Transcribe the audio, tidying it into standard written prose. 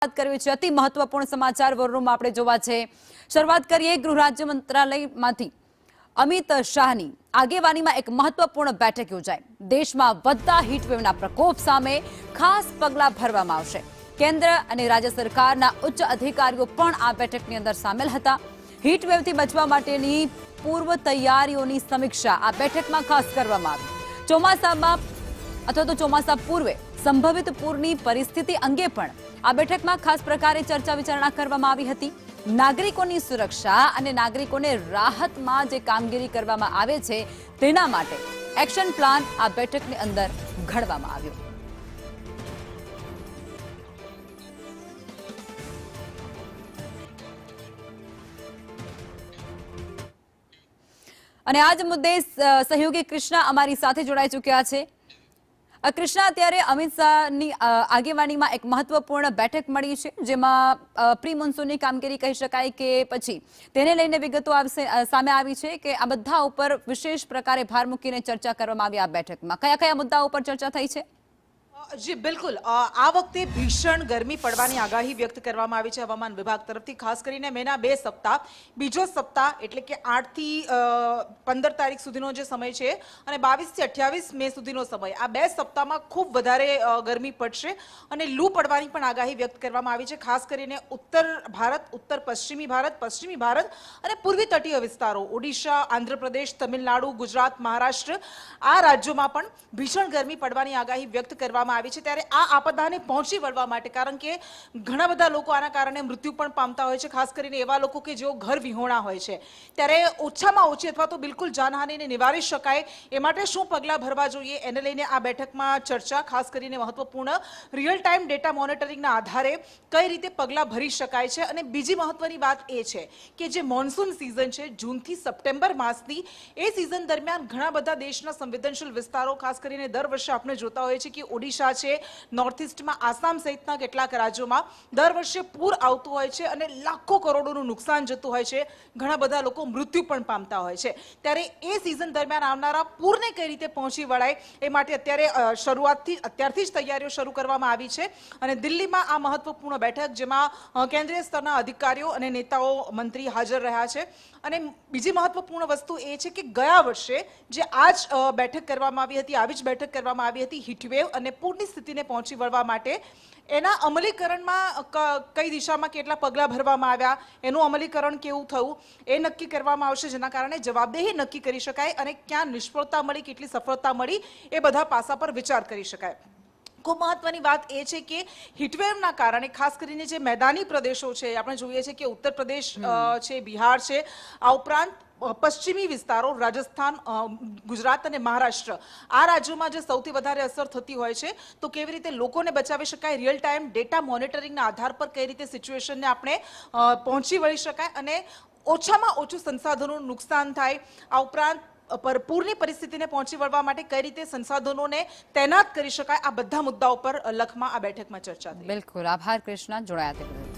વાત કરવી છે અતિ મહત્વપૂર્ણ સમાચાર વોરરૂમમાં આપણે જોવા છે। શરૂઆત કરીએ ગૃહ રાજ્ય મંત્રાલયમાંથી અમિત શાહની આગેવાનીમાં એક મહત્વપૂર્ણ બેઠક યોજાઈ। દેશમાં વધતા હીટવેવના પ્રકોપ સામે ખાસ પગલાં ભરવામાં આવશે। કેન્દ્ર અને રાજ્ય સરકારના ઉચ્ચ અધિકારીઓ પણ આ બેઠકની અંદર સામેલ હતા। હીટવેવથી બચવા માટેની પૂર્વ તૈયારીઓની સમીક્ષા આ બેઠકમાં ખાસ કરવામાં આવી। ચોમાસામાં અથવા તો ચોમાસા પૂર્વે સંભવિત પૂરની પરિસ્થિતિ અંગે પણ આ બેઠકમાં ખાસ પ્રકારે ચર્ચા વિચારણા કરવામાં આવી હતી। નાગરિકોની સુરક્ષા અને નાગરિકોને રાહતમાં જે કામગીરી કરવામાં આવે છે તેના માટે એક્શન પ્લાન આ બેઠકની અંદર ઘડવામાં આવ્યો। અને આજ મુદ્દે સહયોગી કૃષ્ણા અમારી સાથે જોડાઈ ચૂક્યા છે। કૃષ્ણા, અત્યારે અમિત શાહની આગેવાનીમાં એક મહત્વપૂર્ણ બેઠક મળી છે જેમાં પ્રી મોન્સૂનની કામગીરી કહી શકાય કે પછી તેને લઈને વિગતો સામે આવી છે કે આ બધા ઉપર વિશેષ પ્રકારે ભાર મૂકીને ચર્ચા કરવામાં આવી। આ બેઠકમાં કયા કયા મુદ્દાઓ ઉપર ચર્ચા થઈ છે? જી બિલકુલ, આ વખતે ભીષણ ગરમી પડવાની આગાહી વ્યક્ત કરવામાં આવી છે હવામાન વિભાગ તરફથી। ખાસ કરીને મેના 2 સપ્તાહ, બીજો સપ્તાહ એટલે કે 8 થી 15 તારીખ સુધીનો જે સમય છે અને 22 થી 28 મે સુધીનો સમય, આ 2 સપ્તાહમાં ખૂબ વધારે ગરમી પડશે અને લૂ પડવાની પણ આગાહી વ્યક્ત કરવામાં આવી છે। ખાસ કરીને ઉત્તર ભારત, ઉત્તર પશ્ચિમી ભારત, પશ્ચિમી ભારત અને પૂર્વી તટીય વિસ્તારો ઓડિશા, આંધ્રપ્રદેશ, તમિલનાડુ, ગુજરાત, મહારાષ્ટ્ર આ રાજ્યોમાં પણ ભીષણ ગરમી પડવાની આગાહી વ્યક્ત કરવામાં આવી છે। ત્યારે આ આપદાને પહોંચી વળવા માટે, કારણ કે ઘણા બધા લોકો આના કારણે મૃત્યુ પણ પામતા હોય છે, ખાસ કરીને એવા લોકો કે જેઓ ઘર વિહોણા હોય છે, ત્યારે ઓછામાં ઓછી અથવા તો બિલકુલ જાનહાનિને નિવારી શકાય એ માટે શું પગલાં ભરવા જોઈએ એને લઈને આ બેઠકમાં ચર્ચા। ખાસ કરીને મહત્વપૂર્ણ રિયલ ટાઈમ ડેટા મોનિટરિંગના આધારે કઈ રીતે પગલાં ભરી શકાય છે। અને બીજી મહત્વની વાત એ છે કે જે મોન્સૂન સિઝન છે જૂનથી સપ્ટેમ્બર માસની, એ સિઝન દરમિયાન ઘણા બધા દેશના સંવેદનશીલ વિસ્તારો, ખાસ કરીને દર વર્ષે આપણે જોતા હોઈએ છીએ કે ઓડિશા છે, નોર્થ ઇસ્ટમાં આસામ સહિતના કેટલાક રાજ્યોમાં દર વર્ષે પૂર આવતું હોય છે અને લાખો કરોડોનું નુકસાન જતું હોય છે, ઘણા બધા લોકો મૃત્યુ પણ પામતા હોય છે। ત્યારે એ સિઝન દરમિયાન આવનારા પૂરને કઈ રીતે પહોંચી વળાય એ માટે અત્યારથી જ તૈયારીઓ શરૂ કરવામાં આવી છે અને દિલ્હીમાં આ મહત્વપૂર્ણ બેઠક જેમાં કેન્દ્રીય સ્તરના અધિકારીઓ અને નેતાઓ, મંત્રી હાજર રહ્યા છે। અને બીજી મહત્વપૂર્ણ વસ્તુ એ છે કે ગયા વર્ષે જે આ જ બેઠક કરવામાં આવી હતી, આવી જ બેઠક કરવામાં આવી હતી હીટવેવ અને પૂરની સ્થિતિને પહોંચી વળવા માટે, એના અમલીકરણમાં કઈ દિશામાં કેટલા પગલાં ભરવામાં આવ્યા, એનું અમલીકરણ કેવું થયું એ નક્કી કરવામાં આવશે, જેના કારણે જવાબદેહી નક્કી કરી શકાય અને ક્યાં નિષ્ફળતા મળી, કેટલી સફળતા મળી એ બધા પાસા પર વિચાર કરી શકાય। ખૂબ મહત્વની વાત એ છે કે હીટવેવના કારણે ખાસ કરીને જે મેદાની પ્રદેશો છે, આપણે જોઈએ છીએ કે ઉત્તર પ્રદેશ છે, બિહાર છે, આ ઉપરાંત પશ્ચિમી વિસ્તારો રાજસ્થાન, ગુજરાત અને મહારાષ્ટ્ર આ રાજ્યોમાં જે સૌથી વધારે અસર થતી હોય છે, તો કેવી રીતે લોકોને બચાવી શકાય, રિયલ ટાઈમ ડેટા મોનિટરિંગના આધાર પર કઈ રીતે સિચ્યુએશનને આપણે પહોંચી વળી શકાય અને ઓછામાં ઓછું સંસાધનોનું નુકસાન થાય, આ ઉપરાંત પૂરની પરિસ્થિતિને પહોંચી વળવા માટે કઈ રીતે સંસાધનોને તૈનાત કરી શકાય, આ બધા મુદ્દાઓ પર લખમાં આ બેઠકમાં ચર્ચા થઈ। બિલકુલ, આભાર કૃષ્ણા, જોડાયા તે બદલ।